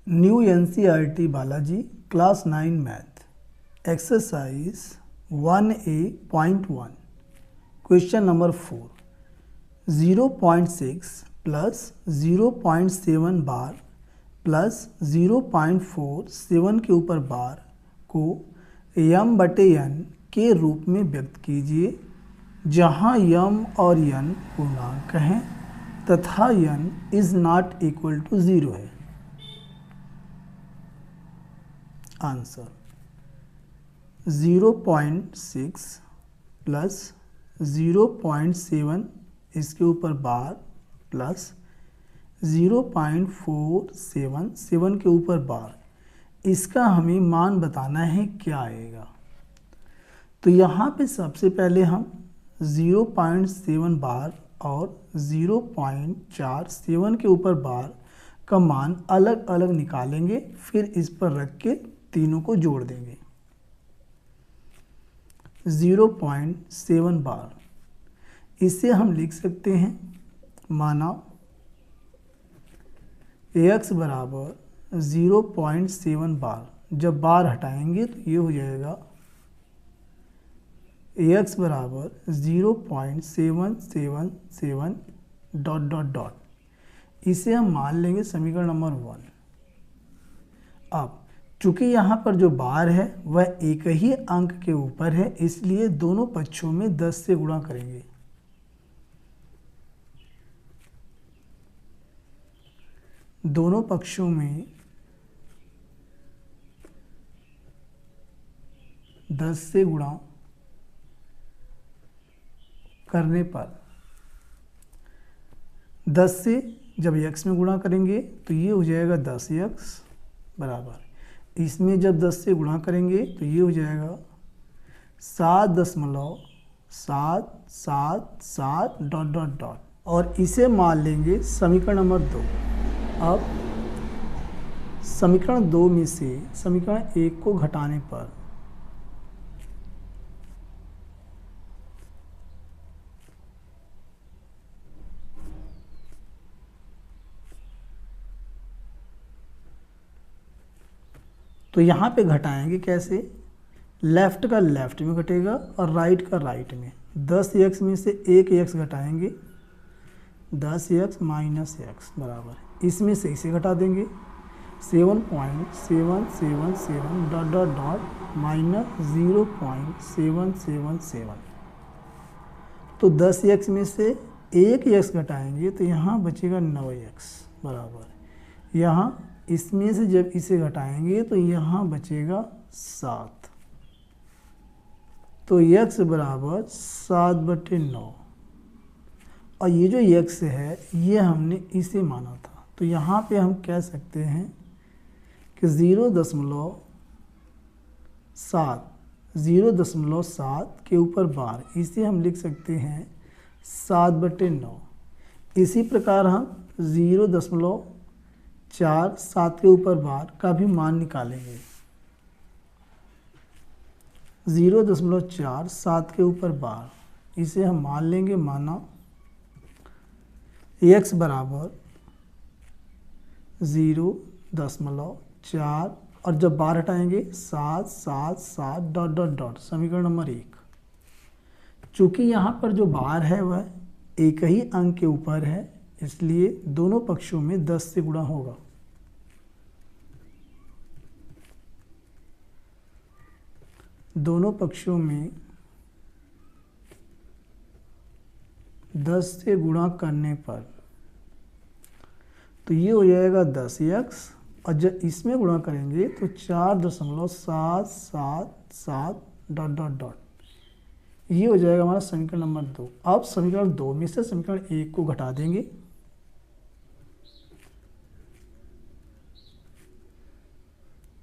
New NCERT Balaji class 9 math exercise 1A.1 question number 4 0.6 plus 0.7 बार plus 0.47 के ऊपर बार को m/n के रूप में व्यक्त कीजिए जहाँ m और n पूर्णांक हैं तथा n is not equal to 0 है। आंसर 0.6 प्लस 0.7 इसके ऊपर बार प्लस 0.477 के ऊपर बार, इसका हमें मान बताना है क्या आएगा। तो यहाँ पे सबसे पहले हम 0.7 बार और 0.47 के ऊपर बार का मान अलग अलग निकालेंगे, फिर इस पर रख के तीनों को जोड़ देंगे। 0.7 बार, इसे हम लिख सकते हैं माना x बराबर 0.7 बार, जब बार हटाएंगे तो ये हो जाएगा x बराबर 0.777 ... इसे हम मान लेंगे समीकरण नंबर 1। अब चूंकि यहाँ पर जो बार है वह एक ही अंक के ऊपर है, इसलिए दोनों पक्षों में 10 से गुणा करेंगे। दोनों पक्षों में 10 से गुणा करने पर 10 से जब x में गुणा करेंगे तो ये हो जाएगा 10x बराबर, इसमें जब 10 से गुणा करेंगे तो ये हो जाएगा 7.777 ... और इसे मान लेंगे समीकरण नंबर 2। अब समीकरण 2 में से समीकरण 1 को घटाने पर तो यहाँ पे घटाएंगे कैसे, लेफ्ट का लेफ्ट में घटेगा और राइट का राइट में। 10x में से 1x घटाएंगे, 10x माइनस x बराबर, इसमें से इसे घटा देंगे 7.777 ... माइनस 0.777। तो 10x में से 1x घटाएंगे तो यहाँ बचेगा 9x बराबर, यहाँ इसमें से जब इसे घटाएंगे तो यहाँ बचेगा 7। तो x बराबर 7/9, और ये जो x है ये हमने इसे माना था, तो यहाँ पे हम कह सकते हैं कि 0.7 के ऊपर बार, इसे हम लिख सकते हैं 7/9। इसी प्रकार हम 0.47 के ऊपर बार का भी मान निकालेंगे। 0.47 के ऊपर बार, इसे हम मान लेंगे माना x बराबर 0.4 और जब बार हटाएंगे 777 ... समीकरण नंबर 1। चूंकि यहाँ पर जो बार है वह एक ही अंक के ऊपर है, इसलिए दोनों पक्षों में 10 से गुणा होगा। दोनों पक्षों में 10 से गुणा करने पर तो ये हो जाएगा 10x, और जब इसमें गुणा करेंगे तो 4.777 ... ये हो जाएगा हमारा समीकरण नंबर 2। अब समीकरण 2 में से समीकरण 1 को घटा देंगे,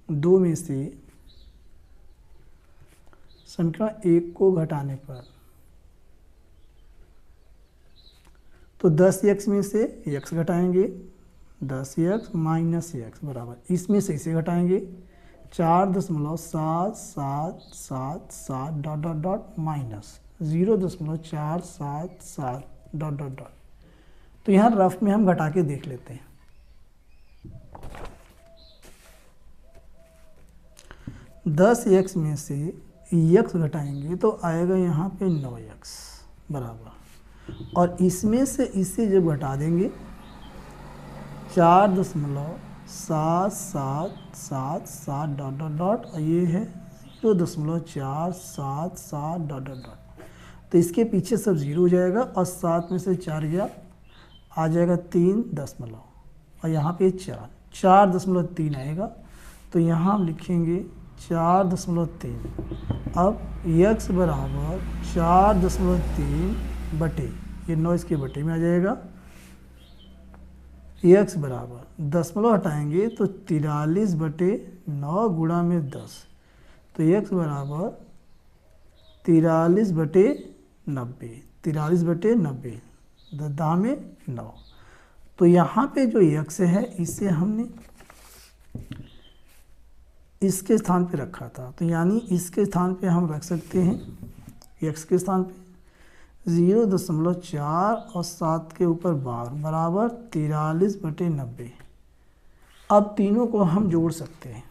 दो में से समीकरण 1 को घटाने पर तो 10x में से x घटाएंगे, 10x माइनस x बराबर, इसमें से इसे घटाएंगे 4.777 ... माइनस 0.477 ... तो यहाँ रफ में हम घटा के देख लेते हैं। 10x में से x घटाएंगे तो आएगा यहाँ पे 9x बराबर, और इसमें से इसे जब घटा देंगे 4.7777 डॉट डॉट डॉट, और ये है 0.477 डॉट डॉट डॉट। तो इसके पीछे सब जीरो हो जाएगा और 7 में से 4 गया, आ जाएगा 3 दशमलव, और यहाँ पे 4.3 आएगा। तो यहाँ हम लिखेंगे 4.3। अब x बराबर 4.3 बटे, ये 9 इसके बटे में आ जाएगा, x बराबर दशमलव हटाएंगे तो 43/9 गुणा में 10, तो x बराबर 43/90, 43/90 10 में 9। तो यहाँ पे जो x है इसे हमने इसके स्थान पे रखा था, तो यानी इसके स्थान पे हम रख सकते हैं x के स्थान पे 0.4 और 7 के ऊपर 12 बराबर 43/90। अब तीनों को हम जोड़ सकते हैं,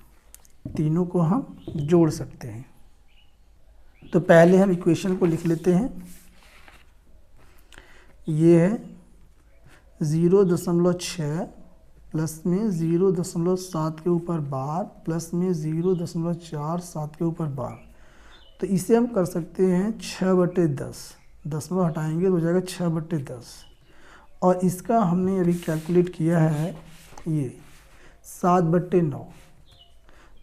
तीनों को हम जोड़ सकते हैं। तो पहले हम इक्वेशन को लिख लेते हैं। ये है 0.6 प्लस में 0.7 के ऊपर 12 प्लस में 0.4 7 के ऊपर 12। तो इसे हम कर सकते हैं 6/10, दशमलव हटाएंगे तो हो जाएगा 6/10, और इसका हमने अभी कैलकुलेट किया है ये 7/9,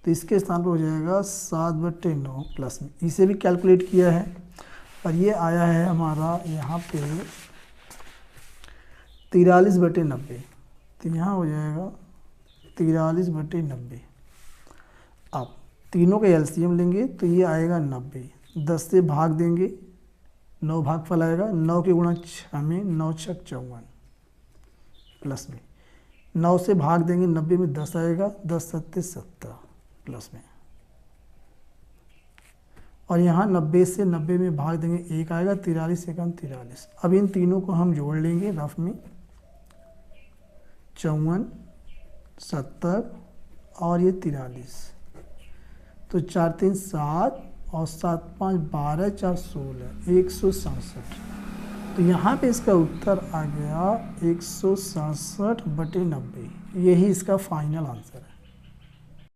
तो इसके स्थान पर हो जाएगा 7/9 प्लस में, इसे भी कैलकुलेट किया है और ये आया है हमारा यहाँ पे 43/90, तो यहाँ हो जाएगा 43/90। अब तीनों का एलसीएम लेंगे तो ये आएगा 90, 10 से भाग देंगे 9 भागफल आएगा, 9 के गुणा 6 में 9 × 6 = 54 प्लस में 9 से भाग देंगे 90 में 10 आएगा, 10 × 7 = 70 प्लस में, और यहाँ 90 से 90 में भाग देंगे 1 आएगा, 43 × 1 = 43। अब इन तीनों को हम जोड़ लेंगे रफ में 54 70 और ये 43, तो 4 3 7 और 7 5 12 4 16 167। तो यहाँ पे इसका उत्तर आ गया 167/90, यही इसका फाइनल आंसर है।